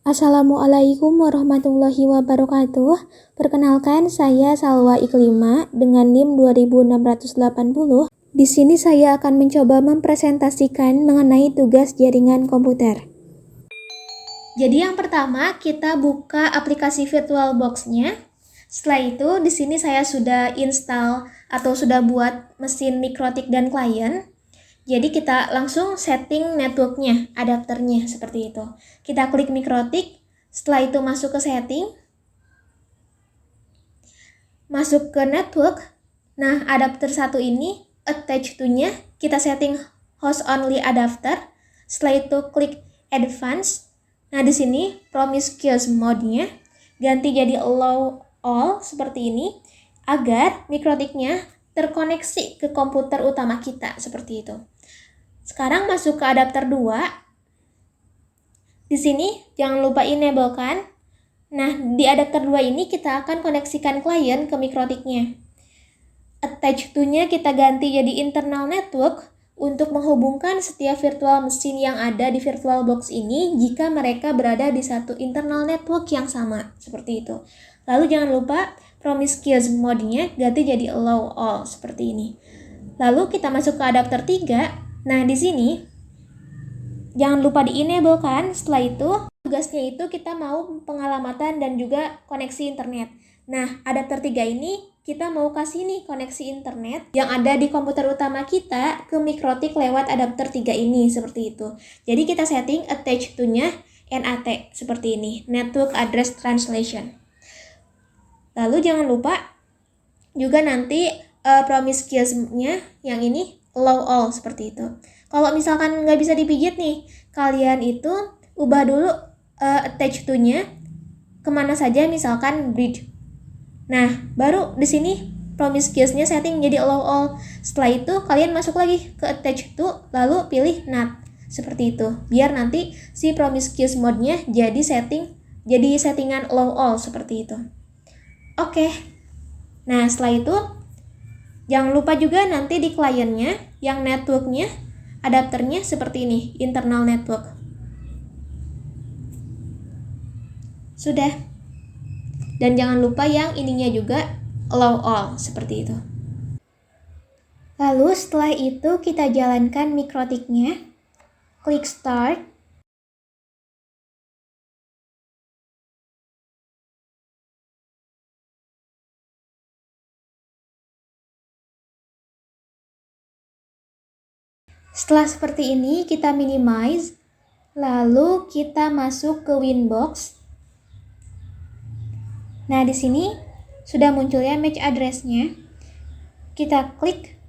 Assalamualaikum warahmatullahi wabarakatuh. Perkenalkan, saya Salwa Iklima dengan NIM 2680. Di sini saya akan mencoba mempresentasikan mengenai tugas jaringan komputer. Jadi yang pertama, kita buka aplikasi VirtualBox-nya. Setelah itu, di sini saya sudah install atau sudah buat mesin mikrotik dan klien. Jadi kita langsung setting networknya, adapternya seperti itu. Kita klik mikrotik, setelah itu masuk ke setting, masuk ke network. Nah, adapter satu ini attach to-nya kita setting host only adapter. Setelah itu klik advance. Nah, di sini promiscuous mode-nya ganti jadi allow all seperti ini agar mikrotiknya terkoneksi ke komputer utama kita seperti itu. Sekarang masuk ke adapter 2. Di sini jangan lupa enable kan. Nah, di adapter 2 ini kita akan koneksikan klien ke mikrotiknya. Attach to-nya kita ganti jadi internal network untuk menghubungkan setiap virtual mesin yang ada di VirtualBox ini jika mereka berada di satu internal network yang sama, seperti itu. Lalu jangan lupa promiscuous mode-nya ganti jadi allow all seperti ini. Lalu kita masuk ke adapter 3. Nah, di sini jangan lupa di-enable kan. Setelah itu, tugasnya itu kita mau pengalamatan dan juga koneksi internet. Nah, adapter 3 ini kita mau kasih nih koneksi internet yang ada di komputer utama kita ke mikrotik lewat adapter 3 ini, seperti itu. Jadi kita setting attach to-nya NAT seperti ini, Network Address Translation. Lalu jangan lupa juga nanti promiscuous-nya yang ini allow all seperti itu. Kalau misalkan nggak bisa dipijit nih, kalian itu ubah dulu attach to-nya kemana saja, misalkan bridge. Nah, baru di sini promiscuous-nya setting jadi allow all. Setelah itu kalian masuk lagi ke attach to, lalu pilih not seperti itu. Biar nanti si promiscuous mode-nya jadi settingan allow all seperti itu. Oke. Nah, setelah itu jangan lupa juga nanti di kliennya yang networknya adapternya seperti ini, internal network. Sudah. Dan jangan lupa yang ininya juga allow all seperti itu. Lalu setelah itu kita jalankan mikrotiknya. Klik start. Setelah seperti ini kita minimize, lalu kita masuk ke Winbox. Nah, di sini sudah muncul ya MAC address-nya. Kita klik.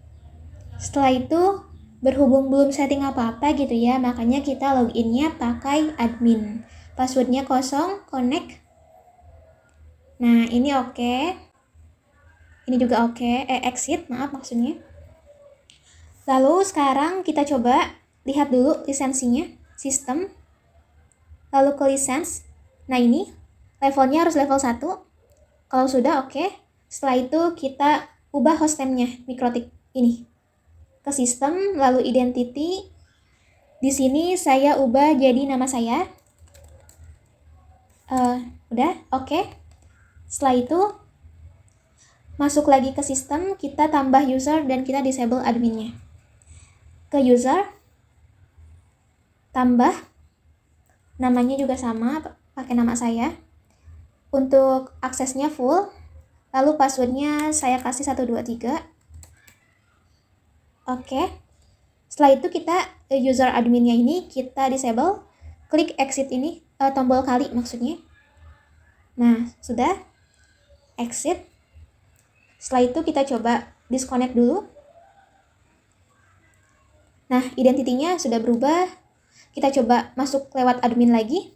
Setelah itu berhubung belum setting apa-apa gitu ya, makanya kita login-nya pakai admin. Password-nya kosong, connect. Nah, ini oke. Ini juga oke. Exit, maaf maksudnya. Lalu sekarang kita coba lihat dulu lisensinya, sistem, lalu ke lisensi. Nah, ini levelnya harus level 1. Kalau sudah oke. Setelah itu kita ubah hostname-nya mikrotik ini ke sistem, lalu identity. Di sini saya ubah jadi nama saya. Udah oke. Setelah itu masuk lagi ke sistem, kita tambah user dan kita disable adminnya. Ke user, tambah namanya juga sama, pakai nama saya. Untuk aksesnya full, lalu passwordnya saya kasih 123. Oke. Setelah itu kita user adminnya ini kita disable, klik exit ini, tombol kali maksudnya. Nah, sudah exit. Setelah itu kita coba disconnect dulu. Nah, identitinya sudah berubah. Kita coba masuk lewat admin lagi.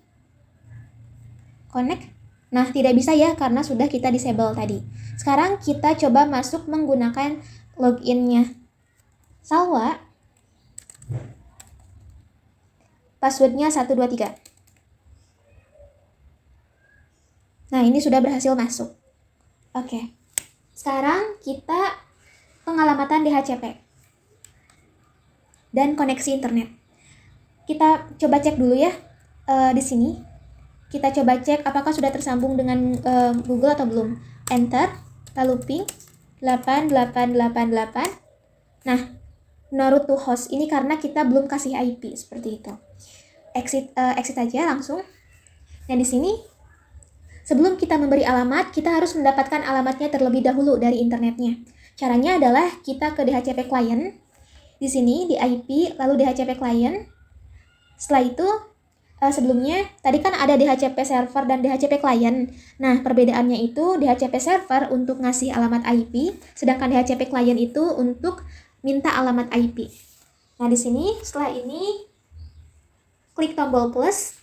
Connect. Nah, tidak bisa ya karena sudah kita disable tadi. Sekarang kita coba masuk menggunakan login-nya Salwa. Passwordnya 123. Nah, ini sudah berhasil masuk. Oke. Sekarang kita pengalamatan DHCP dan koneksi internet. Kita coba cek dulu ya di sini. Kita coba cek apakah sudah tersambung dengan Google atau belum. Enter, lalu ping 8888. Nah, no route to host ini karena kita belum kasih IP seperti itu. Exit aja langsung. Nah, di sini sebelum kita memberi alamat, kita harus mendapatkan alamatnya terlebih dahulu dari internetnya. Caranya adalah kita ke DHCP client. Di sini di IP, lalu DHCP client. Setelah itu, sebelumnya tadi kan ada DHCP server dan DHCP client. Nah, perbedaannya itu DHCP server untuk ngasih alamat IP, sedangkan DHCP client itu untuk minta alamat IP. Nah, di sini setelah ini klik tombol plus.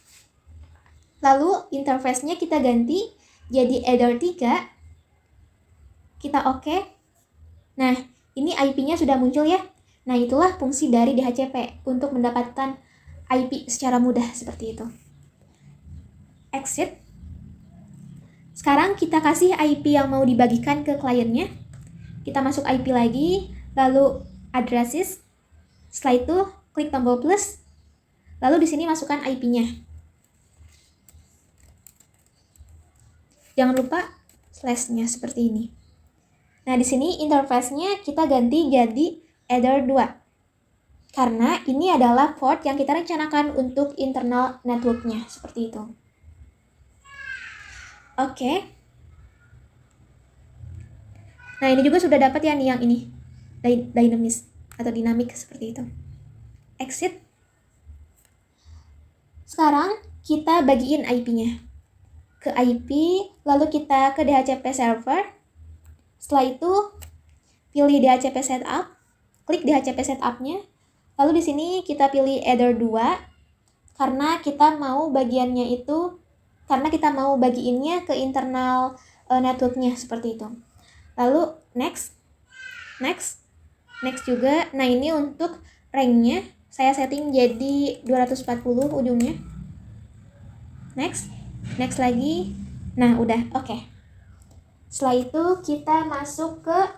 Lalu interface-nya kita ganti jadi Adder 3. Kita oke. Nah, ini IP-nya sudah muncul ya. Nah, itulah fungsi dari DHCP untuk mendapatkan IP secara mudah seperti itu. Exit. Sekarang kita kasih IP yang mau dibagikan ke kliennya. Kita masuk IP lagi, lalu addresses. Setelah itu klik tombol plus. Lalu di sini masukkan IP-nya. Jangan lupa slash-nya seperti ini. Nah, di sini interface-nya kita ganti jadi Adder 2. Karena ini adalah port yang kita rencanakan untuk internal network-nya, seperti itu. Oke. Nah, ini juga sudah dapat ya nih yang ini. Dynamic atau dinamik seperti itu. Exit. Sekarang kita bagiin IP-nya. Ke IP, lalu kita ke DHCP server. Setelah itu, pilih DHCP setup. Klik DHCP setup-nya. Lalu di sini kita pilih Adder 2 karena kita mau bagiinnya ke internal networknya seperti itu. Lalu next juga. Nah, ini untuk rank-nya saya setting jadi 240 ujungnya. Next lagi. Nah, udah oke. Setelah itu kita masuk ke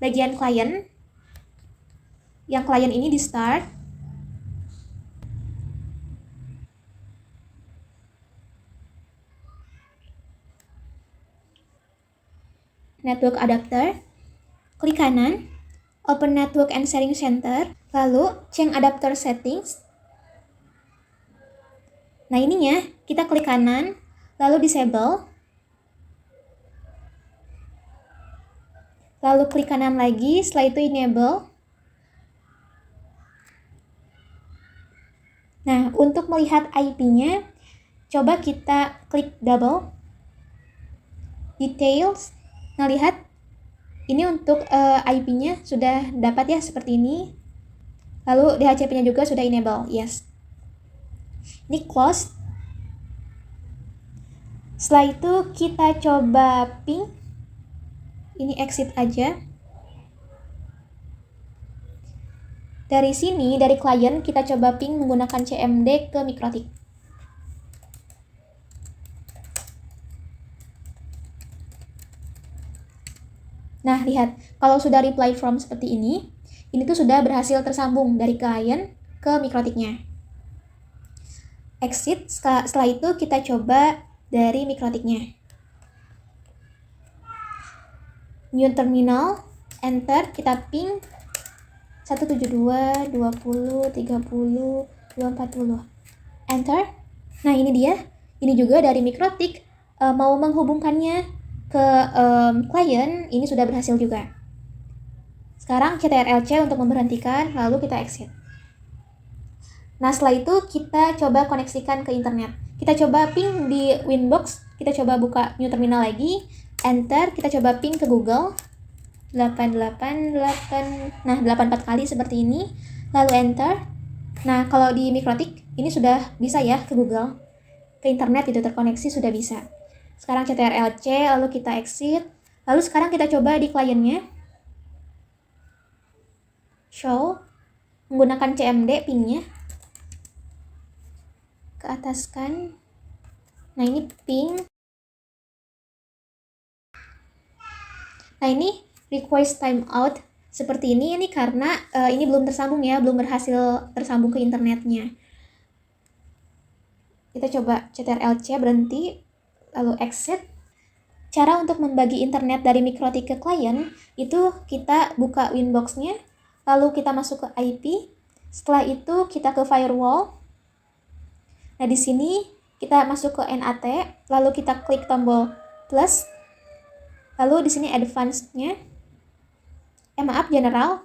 bagian client. Yang klien ini di start. Network adapter. Klik kanan. Open network and sharing center. Lalu change adapter settings. Nah, ininya kita klik kanan. Lalu disable. Lalu klik kanan lagi. Setelah itu enable. Nah, untuk melihat IP-nya, coba kita klik double. Details. Nah, lihat. Ini untuk IP-nya sudah dapat ya seperti ini. Lalu DHCP-nya juga sudah enable. Yes. Ini close. Setelah itu kita coba ping. Ini exit aja. Dari sini, dari klien, kita coba ping menggunakan CMD ke Mikrotik. Nah, lihat. Kalau sudah reply from seperti ini tuh sudah berhasil tersambung dari klien ke Mikrotiknya. Exit. Setelah itu kita coba dari Mikrotiknya. New terminal. Enter. Kita ping 172, 20, 30, 240. Enter. Nah, ini dia. Ini juga dari Mikrotik. Mau menghubungkannya ke klien, ini sudah berhasil juga. Sekarang CTRL-C untuk memberhentikan, lalu kita exit. Nah, setelah itu kita coba koneksikan ke internet. Kita coba ping di Winbox. Kita coba buka new terminal lagi. Enter. Kita coba ping ke Google. 888. Nah, 84 kali seperti ini. Lalu enter. Nah, kalau di Mikrotik ini sudah bisa ya ke Google. Ke internet itu terkoneksi sudah bisa. Sekarang CTRL-C lalu kita exit. Lalu sekarang kita coba di kliennya. Show menggunakan CMD pingnya. Ke atas kan. Nah, ini ping. Nah, ini request timeout seperti ini karena ini belum tersambung ya, belum berhasil tersambung ke internetnya. Kita coba Ctrl+C berhenti, lalu exit. Cara untuk membagi internet dari Mikrotik ke klien, itu kita buka Winbox-nya, lalu kita masuk ke IP, setelah itu kita ke firewall. Nah, di sini kita masuk ke NAT, lalu kita klik tombol plus, lalu di sini advance-nya, general,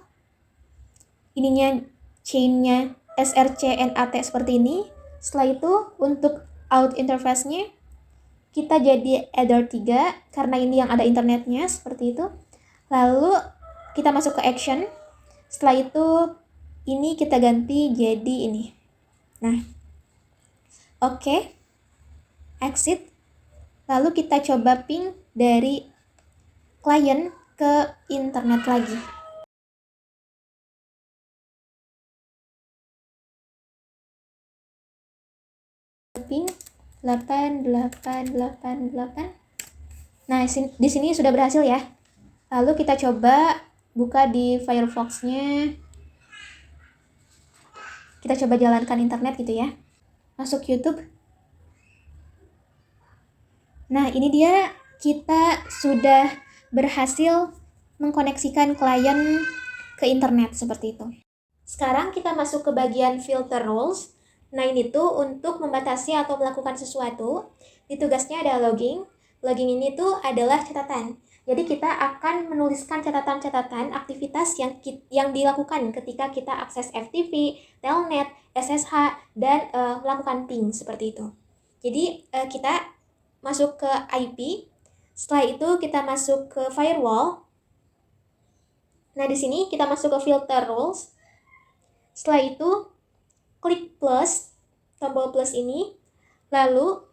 ininya chain-nya src NAT seperti ini. Setelah itu untuk out interface-nya, kita jadi adder 3 karena ini yang ada internetnya seperti itu. Lalu kita masuk ke action. Setelah itu ini kita ganti jadi ini. Nah, oke. Exit. Lalu kita coba ping dari klien ke internet lagi. Ping 8888. Nah, di sini sudah berhasil ya. Lalu kita coba buka di Firefox-nya. Kita coba jalankan internet gitu ya. Masuk YouTube. Nah, ini dia, kita sudah berhasil mengkoneksikan klien ke internet seperti itu. Sekarang kita masuk ke bagian filter rules. Nah, ini tuh untuk membatasi atau melakukan sesuatu. Di tugasnya ada logging. Logging ini tuh adalah catatan. Jadi kita akan menuliskan catatan-catatan aktivitas yang dilakukan ketika kita akses FTP, Telnet, SSH, dan melakukan ping seperti itu. Jadi kita masuk ke IP. Setelah itu kita masuk ke firewall. Nah, di sini kita masuk ke filter rules. Setelah itu klik plus, tombol plus ini, lalu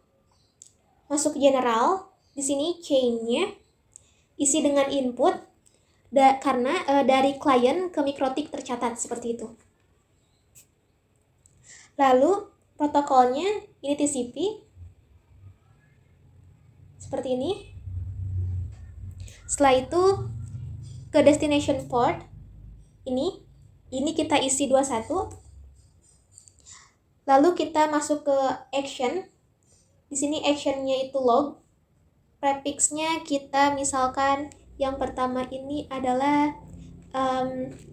masuk ke general. Di sini chain-nya isi dengan input karena dari klien ke Mikrotik tercatat seperti itu. Lalu protokolnya ini TCP seperti ini. Setelah itu ke destination port ini kita isi 21. Lalu kita masuk ke action. Di sini actionnya itu log. Prefixnya kita misalkan yang pertama ini adalah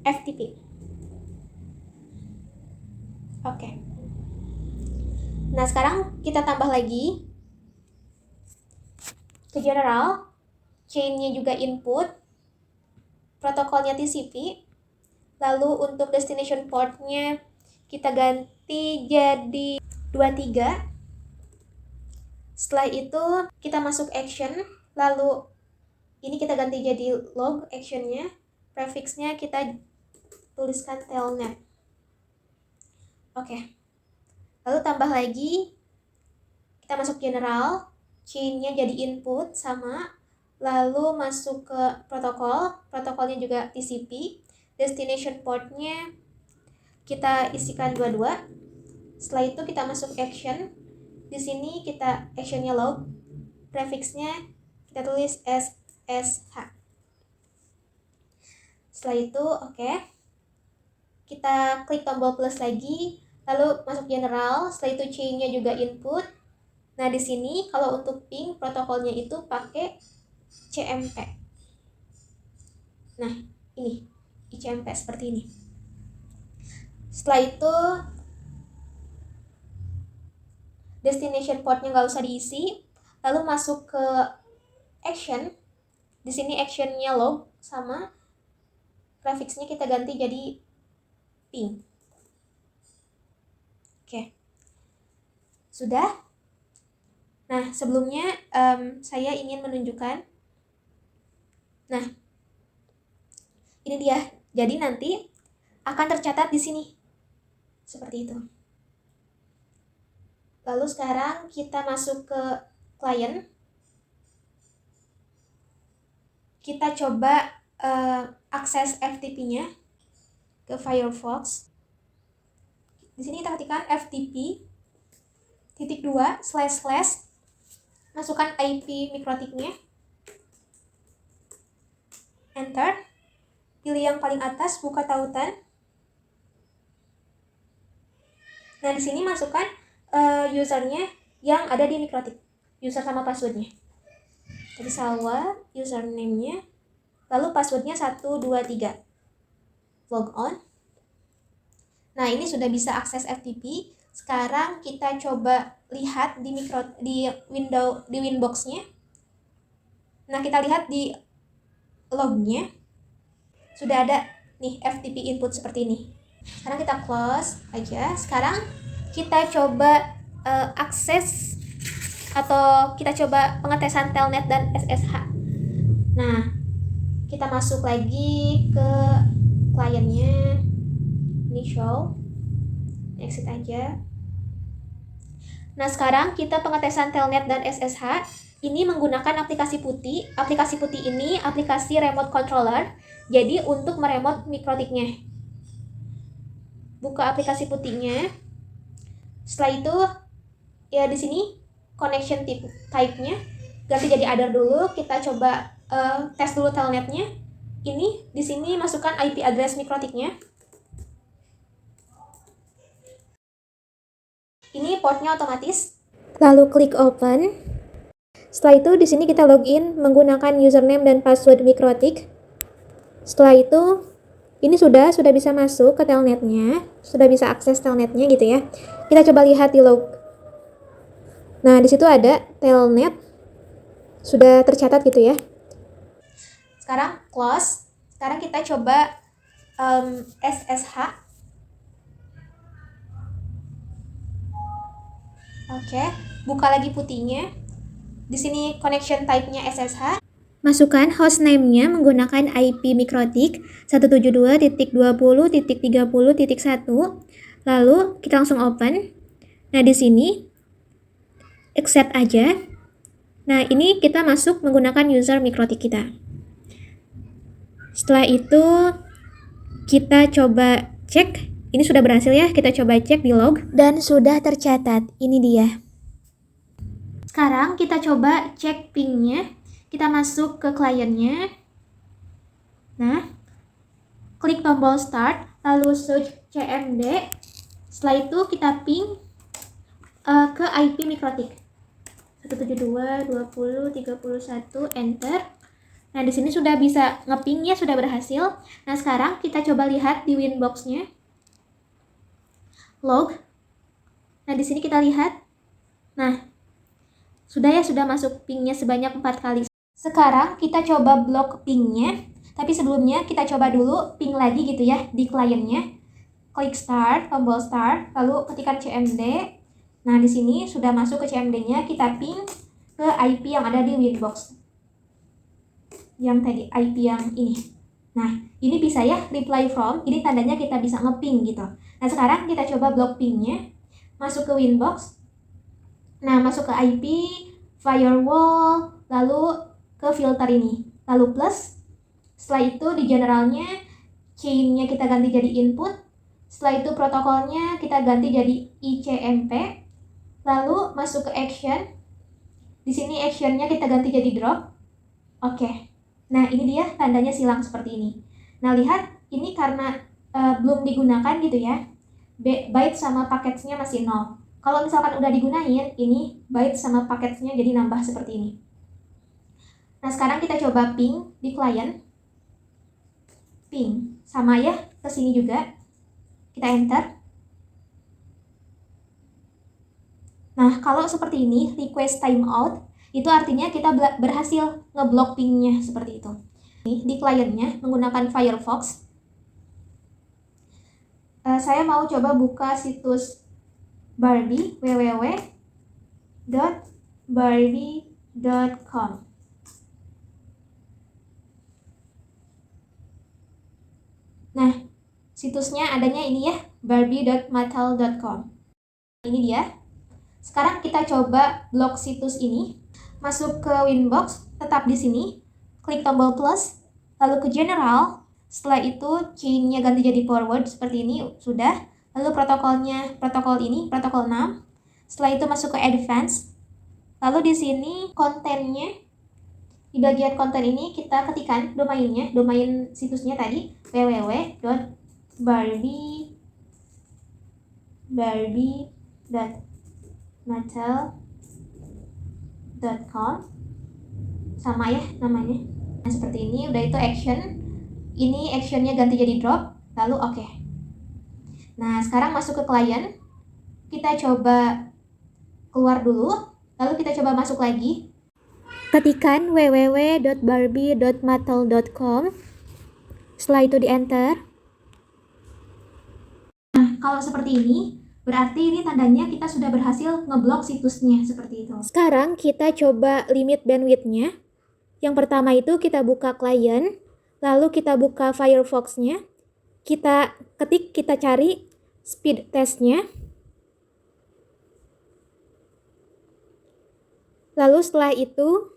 FTP. Oke. Nah, sekarang kita tambah lagi ke general. Chain-nya juga input. Protokolnya TCP. Lalu untuk destination port-nya kita ganti jadi 23. Setelah itu kita masuk action, lalu ini kita ganti jadi log actionnya, prefixnya kita tuliskan telnet. Oke. Lalu tambah lagi, kita masuk general, chain-nya jadi input sama, lalu masuk ke protokolnya juga TCP, destination port-nya kita isikan 22. Setelah itu kita masuk action. Di sini kita actionnya log, prefixnya kita tulis SSH. Setelah itu oke. Kita klik tombol plus lagi, lalu masuk general. Setelah itu chain-nya juga input. Nah, di sini kalau untuk ping protokolnya itu pakai CMP. Nah, ini ICMP seperti ini. Setelah itu destination portnya nggak usah diisi, lalu masuk ke action. Di sini actionnya log sama, prefixnya kita ganti jadi ping. Oke, sudah. Nah, sebelumnya saya ingin menunjukkan. Nah, ini dia. Jadi nanti akan tercatat di sini seperti itu. Lalu sekarang kita masuk ke klien. Kita coba akses FTP-nya ke Firefox. Di sini kita ketikkan FTP //, masukkan IP Mikrotiknya, enter, pilih yang paling atas, buka tautan. Nah, di sini masukkan usernya yang ada di Mikrotik, user sama passwordnya. Jadi Salwa, username-nya, lalu passwordnya 123. Log on. Nah, ini sudah bisa akses FTP. Sekarang kita coba lihat di Winbox-nya. Nah, kita lihat di lognya sudah ada nih FTP input seperti ini. Sekarang kita close aja. Sekarang kita coba akses atau kita coba pengetesan telnet dan SSH. Nah, kita masuk lagi ke kliennya. Ini show, exit aja. Nah, sekarang kita pengetesan telnet dan SSH ini menggunakan aplikasi putih. Aplikasi putih ini aplikasi remote controller, jadi untuk meremote Mikrotiknya. Buka aplikasi putihnya. Setelah itu ya di sini connection type-nya ganti jadi other dulu. Kita coba tes dulu telnetnya. Ini di sini masukkan IP address Mikrotiknya. Ini portnya otomatis. Lalu klik open. Setelah itu di sini kita login menggunakan username dan password Mikrotik. Setelah itu ini sudah bisa masuk ke telnetnya, sudah bisa akses telnetnya gitu ya. Kita coba lihat di log. Nah, di situ ada telnet sudah tercatat gitu ya. Sekarang close. Sekarang kita coba SSH. Oke, buka lagi putihnya. Di sini connection type-nya SSH. Masukkan hostname-nya menggunakan IP Mikrotik 172.20.30.1. Lalu kita langsung open. Nah, di sini accept aja. Nah, ini kita masuk menggunakan user Mikrotik kita. Setelah itu kita coba cek. Ini sudah berhasil ya, kita coba cek di log. Dan sudah tercatat, ini dia. Sekarang kita coba cek ping-nya. Kita masuk ke kliennya. Nah, klik tombol start, lalu search CMD. Setelah itu kita ping ke IP Mikrotik 172.20.31, enter. Nah, di sini sudah bisa ngeping ya, sudah berhasil. Nah, sekarang kita coba lihat di Winbox-nya. Log. Nah, di sini kita lihat. Nah, sudah masuk pingnya sebanyak 4 kali. Sekarang kita coba blok pingnya. Tapi sebelumnya kita coba dulu ping lagi gitu ya di kliennya. Klik start, tombol start, lalu ketikkan CMD. Nah, di sini sudah masuk ke CMD-nya, kita ping ke IP yang ada di Winbox. Yang tadi, IP yang ini. Nah, ini bisa ya reply from, ini tandanya kita bisa ngeping gitu. Nah, sekarang kita coba blok pingnya, masuk ke Winbox. Nah, masuk ke IP, firewall, lalu ke filter ini, lalu plus. Setelah itu di generalnya, chain-nya kita ganti jadi input. Setelah itu protokolnya kita ganti jadi ICMP. Lalu masuk ke action. Di sini actionnya kita ganti jadi drop. Oke. Nah, ini dia tandanya silang seperti ini. Nah, lihat ini karena belum digunakan gitu ya. Byte sama packets-nya masih 0. Kalau misalkan udah digunain, ini byte sama packets-nya jadi nambah seperti ini. Nah, sekarang kita coba ping di client. Ping. Sama ya, ke sini juga. Kita enter. Nah, kalau seperti ini, request timeout, itu artinya kita berhasil ngeblok pingnya seperti itu. Di kliennya menggunakan Firefox. Saya mau coba buka situs Barbie, www.barbie.com. Nah, situsnya adanya ini ya, barbie.mattel.com. Ini dia. Sekarang kita coba blok situs ini. Masuk ke Winbox, tetap di sini. Klik tombol plus, lalu ke general. Setelah itu chain-nya ganti jadi forward seperti ini, sudah. Lalu protokolnya, protokol ini, protokol 6. Setelah itu masuk ke advance. Lalu di sini kontennya, di bagian konten ini kita ketikkan domainnya, domain situsnya tadi, www.barbie.com. mattel.com, sama ya namanya. Nah seperti ini, udah itu action. Ini actionnya ganti jadi drop, lalu oke. Nah sekarang masuk ke klien, kita coba keluar dulu, lalu kita coba masuk lagi. Ketikkan www.barbie.mattel.com, setelah itu di enter. Nah kalau seperti ini, berarti ini tandanya kita sudah berhasil ngeblok situsnya, seperti itu. Sekarang kita coba limit bandwidth-nya. Yang pertama itu kita buka klien, lalu kita buka Firefox-nya, kita ketik, kita cari speed test-nya. Lalu setelah itu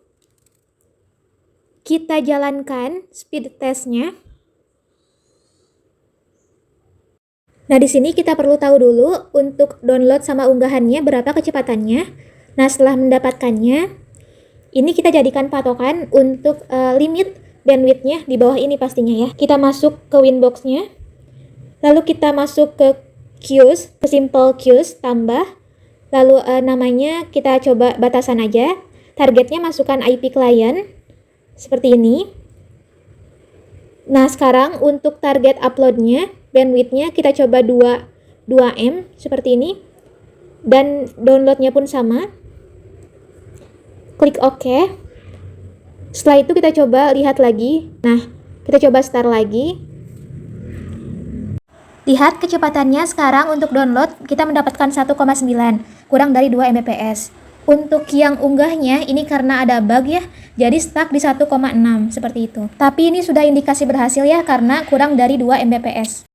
kita jalankan speed test-nya. Nah, di sini kita perlu tahu dulu untuk download sama unggahannya berapa kecepatannya. Nah, setelah mendapatkannya, ini kita jadikan patokan untuk limit bandwidth-nya di bawah ini pastinya ya. Kita masuk ke Winbox-nya, lalu kita masuk ke queues, ke simple queues, tambah, lalu namanya kita coba batasan aja. Targetnya masukkan IP client, seperti ini. Nah sekarang untuk target uploadnya, bandwidth-nya kita coba 2M, seperti ini. Dan downloadnya pun sama. Klik OK. Setelah itu kita coba lihat lagi. Nah, kita coba start lagi. Lihat kecepatannya sekarang untuk download kita mendapatkan 1,9, kurang dari 2 Mbps. Untuk yang unggahnya ini karena ada bug ya, jadi stuck di 1,6 seperti itu. Tapi ini sudah indikasi berhasil ya karena kurang dari 2 Mbps.